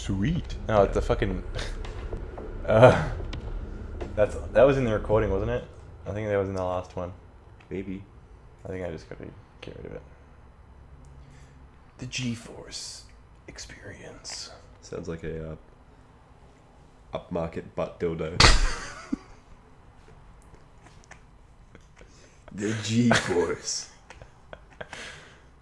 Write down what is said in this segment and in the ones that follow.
Sweet. No, it's a fucking. That was in the recording, wasn't it? I think that was in the last one. Maybe. I think I just gotta get rid of it. The G-Force experience. Sounds like a upmarket butt dildo. The G-Force.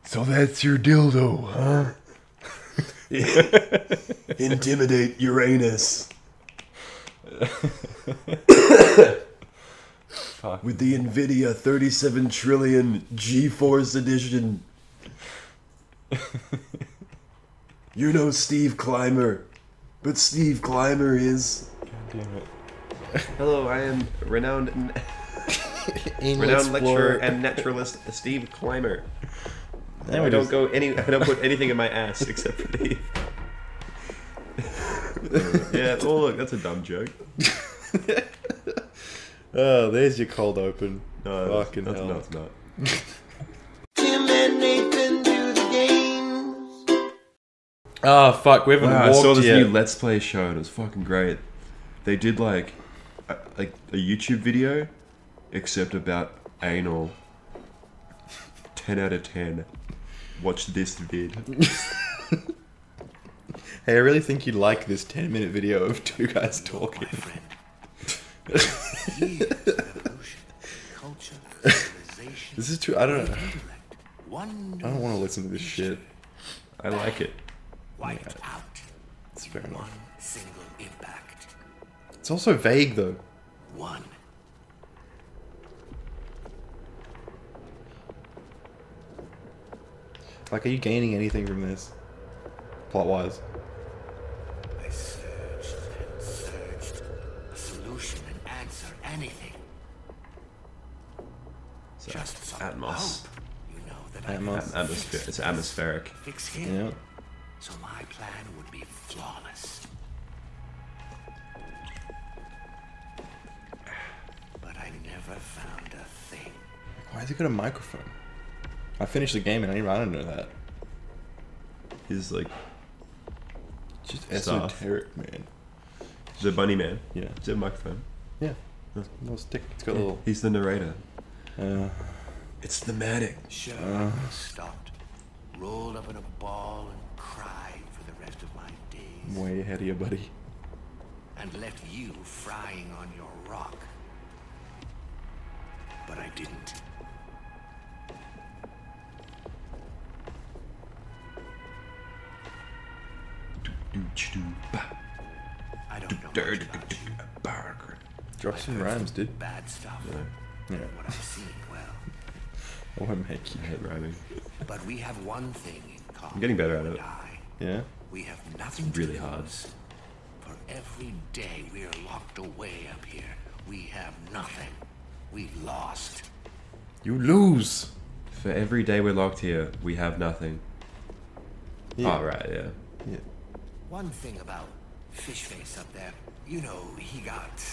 So that's your dildo, huh? Intimidate Uranus. Fuck. With the NVIDIA 37 trillion G-Force edition. You're no Steve Clymer, but Steve Clymer is... God damn it. Hello, I am renowned lecturer and naturalist Steve Clymer. I don't put anything in my ass except for the... Yeah, oh look, that's a dumb joke. Oh, there's your cold open. No, Fucking hell. No, it's not. Tim and Nathan do the games. Oh, fuck, we haven't Wow, I walked saw this yet. new Let's Play show and it was fucking great. They did like a YouTube video, except about anal. 10 out of 10. Watch this vid. Hey, I really think you'd like this 10-minute video of two guys talking. This is too... I don't want to listen to this shit. I like it. Wiped out. It's fair One enough. single impact. It's also vague, though. One. Like, are you gaining anything from this? Plot-wise? I searched and searched. A solution, an answer, anything. So, Just some Atmos. hope. You know that Atmos. Atmosphere. It's atmospheric. fix him. Yeah. So my plan would be flawless. But I never found a thing. Why has he got a microphone? I finished the game and I didn't know that. He's like Just Stuff. esoteric, man. the bunny man. Yeah. Is it a microphone? Yeah. Little stick. It's got a little... He's the narrator. It's thematic. Sure, I stopped, rolled up in a ball and cried for the rest of my days. Way ahead of you, buddy. And left you frying on your rock. But I didn't. I don't know much about you. Drop some rhymes, dude. Bad stuff. Yeah. What I've seen, well. I won't make you. I hate rhyming. But we have one thing in common. I'm getting better at you it. and I. Yeah? We have nothing It's really to hard. lose. For every day we are locked away up here, we have nothing. We lost. You lose! For every day we're locked here, we have nothing. Yeah. Oh, right, yeah. Yeah. One thing about Fishface up there, you know, he got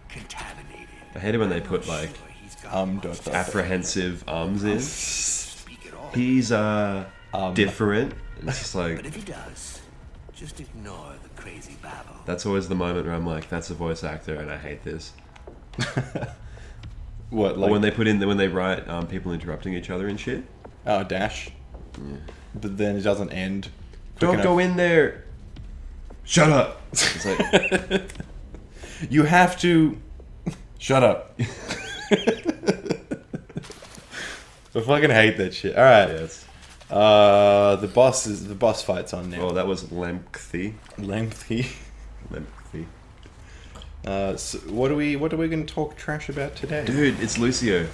contaminated. I hate it when they I'm not put, like, sure he's got much dot, to dot. apprehensive arms in. speak at all. He's different. It's just But like if he does, just ignore the crazy babble. that's always the moment where I'm like, that's a voice actor, and I hate this. What, Or like... when they write people interrupting each other and shit. Oh, dash. But then it doesn't end. Don't go in there. Shut up. It's like, You have to... Shut up. I fucking hate that shit. Alright. yes. The boss fight's on now. Oh, that was lengthy. Lengthy. Lengthy. So what are we going to talk trash about today? Dude, it's Lucio.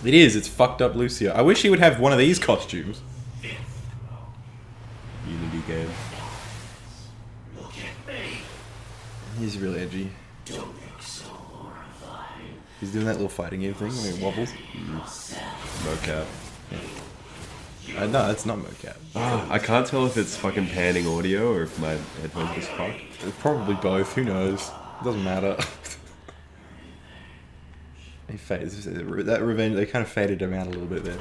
It is. It's fucked up Lucio. I wish he would have one of these costumes. Unity game. Look at me. He's really edgy. Don't look so horrified. He's doing that little fighting game thing where he wobbles. Mocap. No, that's not mocap. I can't tell if it's fucking panning audio or if my headphones just fucked. Probably both. Who knows? It doesn't matter. He fades. That revenge. They kind of faded him out a little bit there.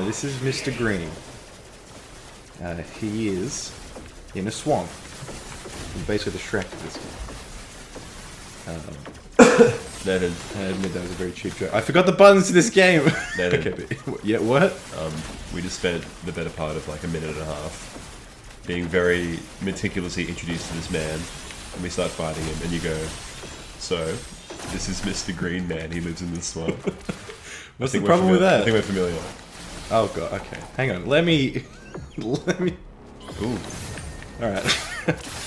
This is Mr. Green. He is in a swamp. He's basically the Shrek of this game. Nathan, I admit that was a very cheap joke. I forgot the buttons to this game! Nathan. Okay, but, yeah, what? we just spent the better part of like a minute and a half being very meticulously introduced to this man, and we start fighting him, and you go, so, this is Mr. Green Man, he lives in the swamp. What's the problem with that? I think we're familiar. Oh god, okay. Hang on, let me... Ooh. Alright.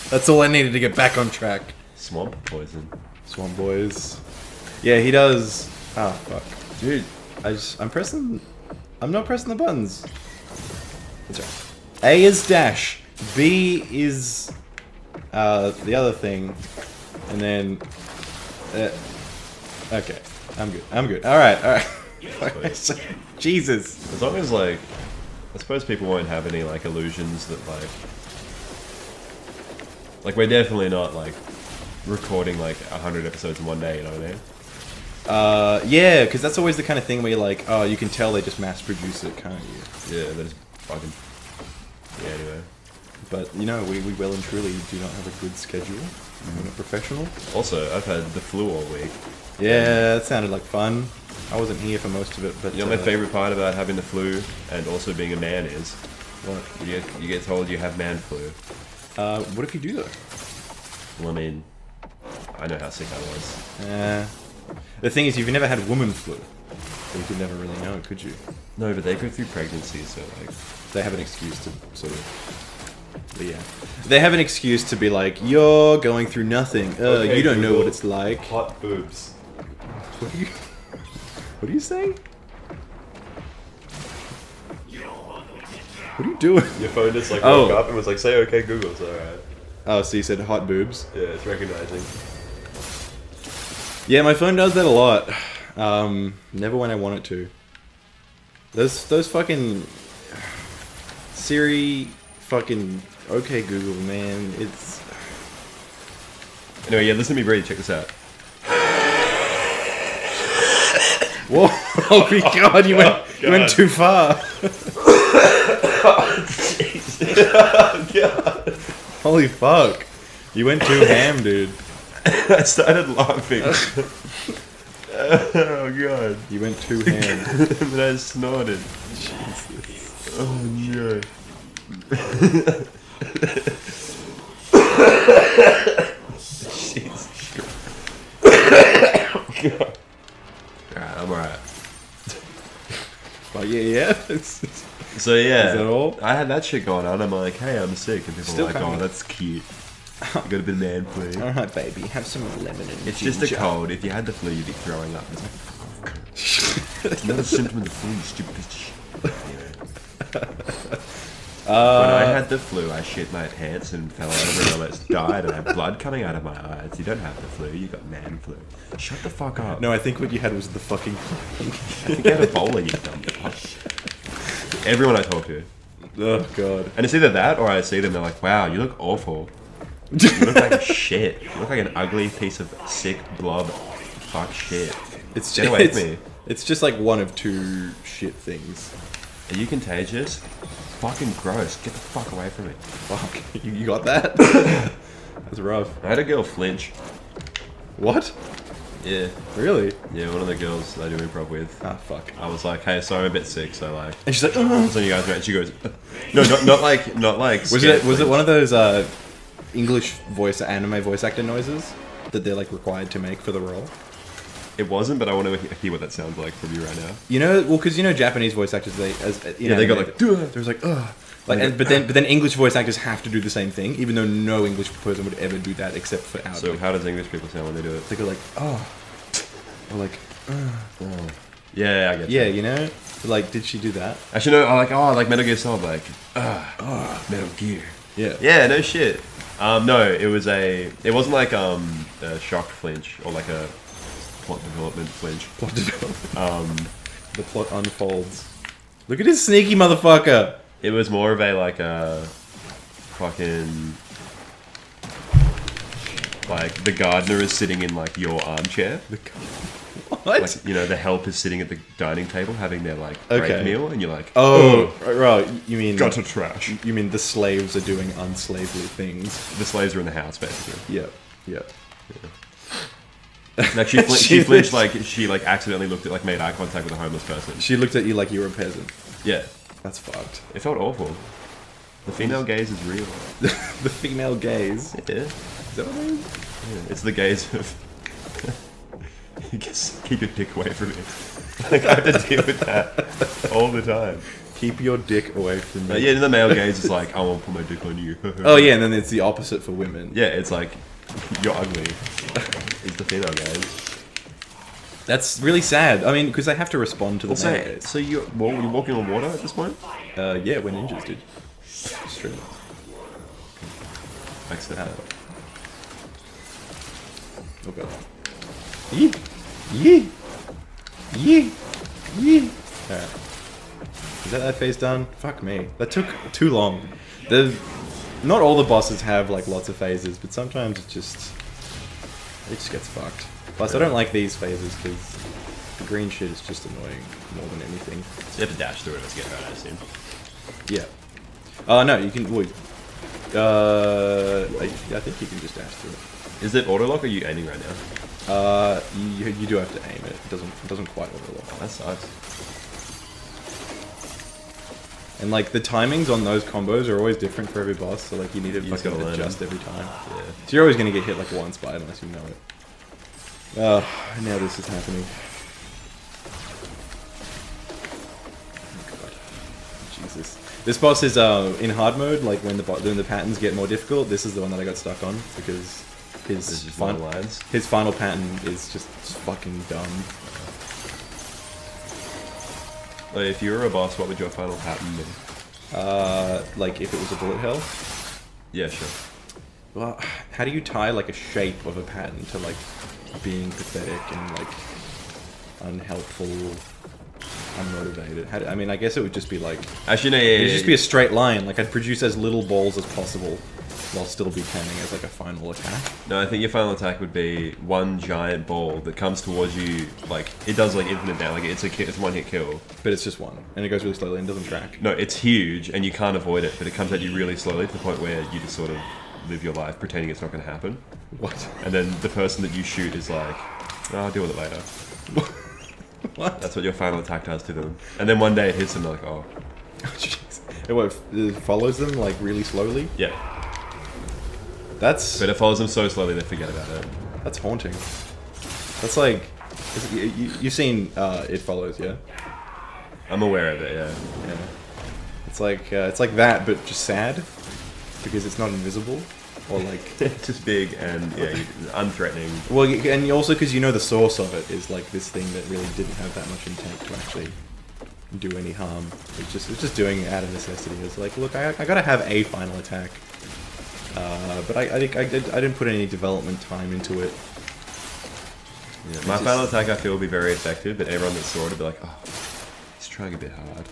That's all I needed to get back on track. Swamp poison. Swamp boys. Yeah, he does... Ah, fuck. Dude, I'm not pressing the buttons. That's right. A is dash. B is... the other thing. And then... okay. I'm good. Alright. Jesus. As long as, like... I suppose people won't have any, like, illusions that, like, we're definitely not, like, recording, like, 100 episodes in one day, you know what I mean? Yeah, because that's always the kind of thing where you're like, oh, you can tell they just mass produce it, can't you? Yeah, that is fucking... Yeah, anyway. But, you know, we well and truly do not have a good schedule. We're not professional. Also, I've had the flu all week. Yeah, that sounded like fun. I wasn't here for most of it, but... You know, my favourite part about having the flu and also being a man is... What? You get told you have man flu. What if you do, though? Well, I mean... I know how sick I was. The thing is, you've never had woman flu. So you could never really know, could you? No, but they go through pregnancy, so, like... They have an excuse to sort of... But yeah. They have an excuse to be like, you're going through nothing. Okay, you don't know Google. what it's like. Hot boobs. What are you saying? What are you doing? Your phone just, like, Oh. woke up and was like, say okay, Google, it's alright. Oh, so you said hot boobs? Yeah, it's recognizing. Yeah, my phone does that a lot. Never when I want it to. Those fucking Siri, fucking okay Google, man. It's Anyway, yeah, listen to me breathe, check this out. whoa! Oh my god, you went too far. God. Holy fuck! You went too ham, dude. I started laughing. Oh god. You went too ham. And then I snorted. Jesus. Oh no. Jesus Christ. Alright, I'm alright. But yeah. So yeah, Is that all? I had that shit going on. I'm like, hey, I'm sick, and people Still are like, coming. oh, that's cute. You got a bit of man flu. Alright, baby, have some lemon and It's just a cold. If you had the flu, you'd be throwing up. It's like, it's not a symptom of the flu, you stupid piece of shit. When I had the flu, I shit my pants and fell over and almost died, and I had blood coming out of my eyes. You don't have the flu, you got man flu. Shut the fuck up. No, I think what you had was the fucking... I think you had Ebola, you dumb fuck. Everyone I talk to. Oh god. And it's either that or I see them, they're like, wow, you look awful. You look like shit. You look like an ugly piece of sick blob fuck shit. It's Get away from me. It's just like one of two shit things. Are you contagious? Fucking gross. Get the fuck away from me. Fuck. You got that? That's rough. I had a girl flinch. What? Yeah. Really? Yeah, one of the girls I do improv with. Ah, fuck. I was like, hey, sorry, I'm a bit sick, so like... And she's like, So you guys, and she goes, no, not like Was it one of those English anime voice actor noises that they're like required to make for the role? It wasn't, but I want to hear what that sounds like from you right now. You know, well, because you know Japanese voice actors, they got like, there's like, ugh. Like, but then English voice actors have to do the same thing, even though no English person would ever do that except for our. So how does English people sound when they do it? They go like, oh, or like, Oh. Yeah, I get yeah, you. you know, like, did she do that? Actually, no, I like Metal Gear Solid, like, Metal Gear. Yeah. Yeah, no shit. No, it wasn't like a shocked flinch or like a plot development flinch. Plot development. The plot unfolds. Look at this sneaky motherfucker. It was more of a like a fucking like the gardener is sitting in like your armchair. What? What? Like, you know, the help is sitting at the dining table having their like break meal, and you're like, oh, right. You mean gutter trash. You mean the slaves are doing unslavely things? The slaves are in the house, basically. Yeah. Like she flinched, like she like accidentally looked at, like made eye contact with a homeless person. She looked at you like you were a peasant. Yeah, that's fucked. It felt awful. The female gaze is real. The female gaze. Yeah. Is that what it is? Yeah. It's the gaze of. You just keep your dick away from me. Like I have to deal with that all the time. Keep your dick away from me. Yeah, the male gaze is like, I won't put my dick on you. Oh yeah, and then it's the opposite for women. Yeah, it's like, you're ugly. It's the female gaze. That's really sad. I mean, because they have to respond to the male gaze. So you're walking on water at this point? Yeah, we're ninjas, dude. Straight up. I accept that. Oh god. Yee! Yee! Yee! Yee! Alright. Is that phase done? Fuck me. That took too long. Not all the bosses have like lots of phases, but sometimes it just gets fucked. Plus, I don't like these phases because the green shit is just annoying more than anything. So you have to dash through it to get that, I assume. Yeah. No, you can. Wait. I think you can just dash through it. Is it auto lock or are you aiming right now? You do have to aim it. It doesn't quite auto lock. Oh, that sucks. And like the timings on those combos are always different for every boss, so like you need to fucking adjust every time. Yeah. So you're always gonna get hit like once by it unless you know it. Now this is happening. Oh god. Jesus. This boss is in hard mode, like when the patterns get more difficult, this is the one that I got stuck on because his final pattern is just fucking dumb. Like, if you were a boss, what would your final pattern be? Like if it was a bullet hell? Yeah, sure. Well, how do you tie like a shape of a pattern to like being pathetic and like unhelpful, unmotivated? I mean, I guess it would just be like... Actually, no, it'd just be a straight line. Like I'd produce as little balls as possible while still be counting as like a final attack. No, I think your final attack would be one giant ball that comes towards you, like, it does like infinite damage, like it's one hit kill. But it's just one, and it goes really slowly and doesn't track. No, it's huge, and you can't avoid it, but it comes at you really slowly to the point where you just sort of live your life pretending it's not going to happen. What? And then the person that you shoot is like, oh, I'll deal with it later. What? That's what your final attack does to them. And then one day it hits them, they're like, oh. It follows them like really slowly? Yeah. But it follows them so slowly they forget about it. That's haunting. That's like... You've seen It Follows, yeah? I'm aware of it, yeah. Yeah. It's like that, but just sad. Because it's not invisible. Or like... just big and, yeah, unthreatening. Well, and also because you know the source of it is like this thing that really didn't have that much intent to actually do any harm. It's just doing it out of necessity. It's like, look, I gotta have a final attack. But I didn't put any development time into it. Yeah, my final attack I feel will be very effective, but everyone that saw it would be like, oh, he's trying a bit hard.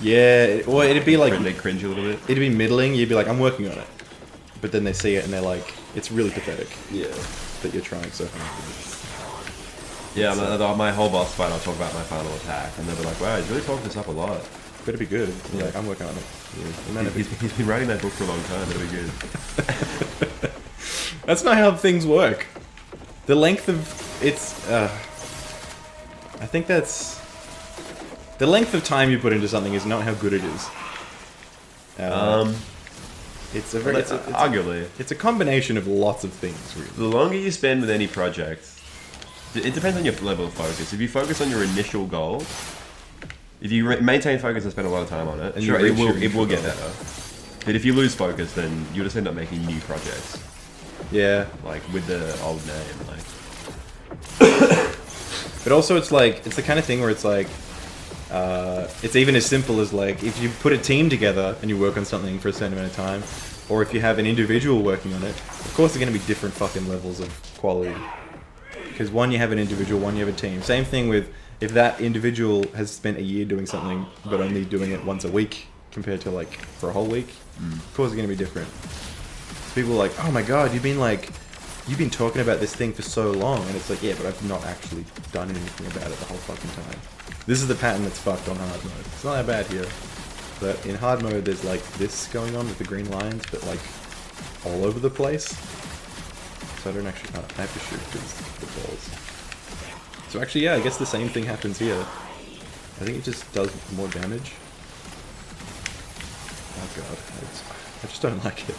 Yeah, well, it'd be like... They cringe a little bit. It'd be middling, you'd be like, I'm working on it. But then they see it and they're like, it's really pathetic. Yeah. That you're trying so hard. Yeah, my whole boss fight I'll talk about my final attack, and they'll be like, wow, he's really talked this up a lot. Better be good. Yeah. Like, I'm working on it. Yeah. He's been writing that book for a long time, better be good. That's not how things work. The length of... I think that's... The length of time you put into something is not how good it is. It's a very... arguably. It's a combination of lots of things, really. The longer you spend with any project, it depends on your level of focus. If you focus on your initial goal, if you maintain focus and spend a lot of time on it, sure, it will get better. But if you lose focus, then you'll just end up making new projects. Yeah. Like, with the old name, like... But also it's like, it's the kind of thing where it's like, it's even as simple as like, if you put a team together and you work on something for a certain amount of time, or if you have an individual working on it, of course they're going to be different fucking levels of quality. Because one you have an individual, one you have a team. Same thing with, if that individual has spent a year doing something, but only doing it once a week, compared to like, for a whole week, of course it's going to be different. People are like, oh my god, you've been like you've been talking about this thing for so long, and it's like, yeah, but I've not actually done anything about it the whole fucking time. This is the pattern that's fucked on hard mode. It's not that bad here, but in hard mode there's like this going on with the green lines, but like all over the place. So I don't actually, I have to shoot because the balls. So actually, yeah, I guess the same thing happens here. I think it just does more damage. Oh god, I just don't like it.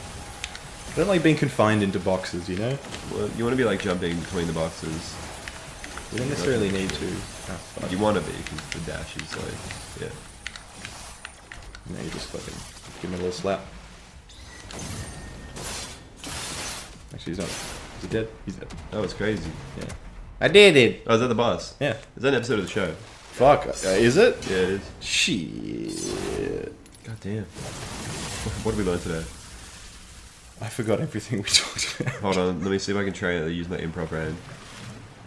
I don't like being confined into boxes, you know? Well, you want to be like jumping between the boxes. You don't necessarily need to. Oh, fuck. You want to be, because the dash is like, yeah. No, you just fucking give me a little slap. Actually, he's not. Is he dead? He's dead. That was crazy. Yeah. I did it! Oh, is that the boss? Yeah. Is that an episode of the show? Fuck. Is it? Yeah, it is. Shit. God damn. What did we learn today? I forgot everything we talked about. Hold on, let me see if I can use my improv brain.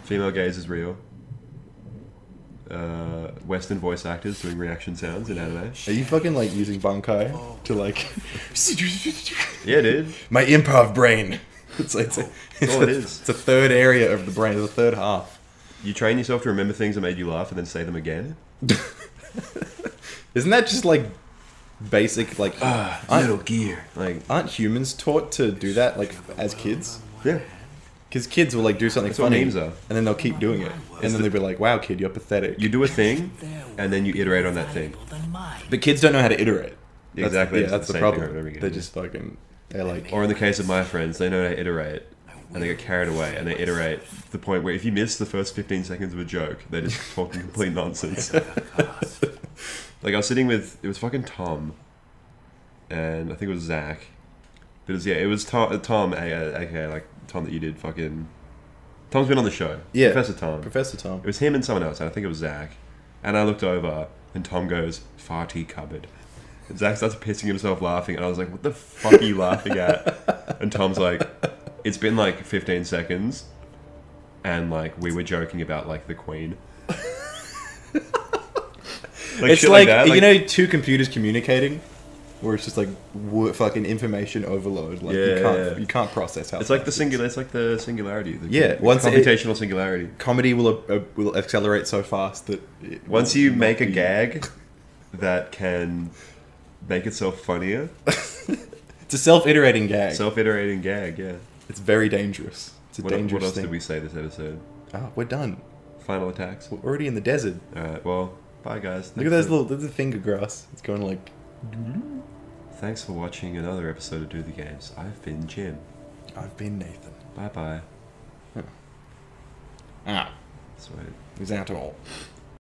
Female gaze is real. Western voice actors doing reaction sounds in anime. Are you fucking like using Bankai to like... Yeah, dude. My improv brain. It's all it is. It's a third area of the brain, it's a third half. You train yourself to remember things that made you laugh and then say them again? Isn't that just like basic like Metal Gear. Like, aren't humans taught to do that like as kids? yeah. Because kids will like do something That's what funny memes are. and then they'll keep doing it. And then they'll be like, wow kid, you're pathetic. You do a thing and then you iterate on that thing. But kids don't know how to iterate. Exactly. Yeah, that's the same problem. thing over and over again. They're just fucking... They're like... Or in the case of my friends, they know how to iterate and they get carried away and they iterate to the point where if you miss the first 15 seconds of a joke, they're just talking complete nonsense. Like I was sitting with, it was fucking Tom and I think it was Zach. But it was Tom, aka like Tom that you did fucking... Tom's been on the show. Yeah. Professor Tom. Professor Tom. It was him and someone else, and I think it was Zach. And I looked over, and Tom goes, "Farty cupboard." And Zach starts pissing himself laughing, and I was like, "What the fuck are you laughing at?" And Tom's like, "It's been like 15 seconds, and like we were joking about like the Queen." It's shit like, that. you know, two computers communicating, where it's just like fucking information overload. Like you can't process how. It's like the singular. It's like the singularity. Yeah, once computational singularity. Comedy will accelerate so fast that Once you make a gag that can make itself funnier, it's a self-iterating gag. self-iterating gag. Yeah. It's very dangerous. It's a dangerous What else thing. did we say this episode? Oh, we're done. Final attacks. We're already in the desert. All right. Well, bye guys. Look at those little. There's a finger grass. It's going like. Thanks for watching another episode of Do the Games. I've been Jim. I've been Nathan. Bye bye. Ah, Sweet. is that all?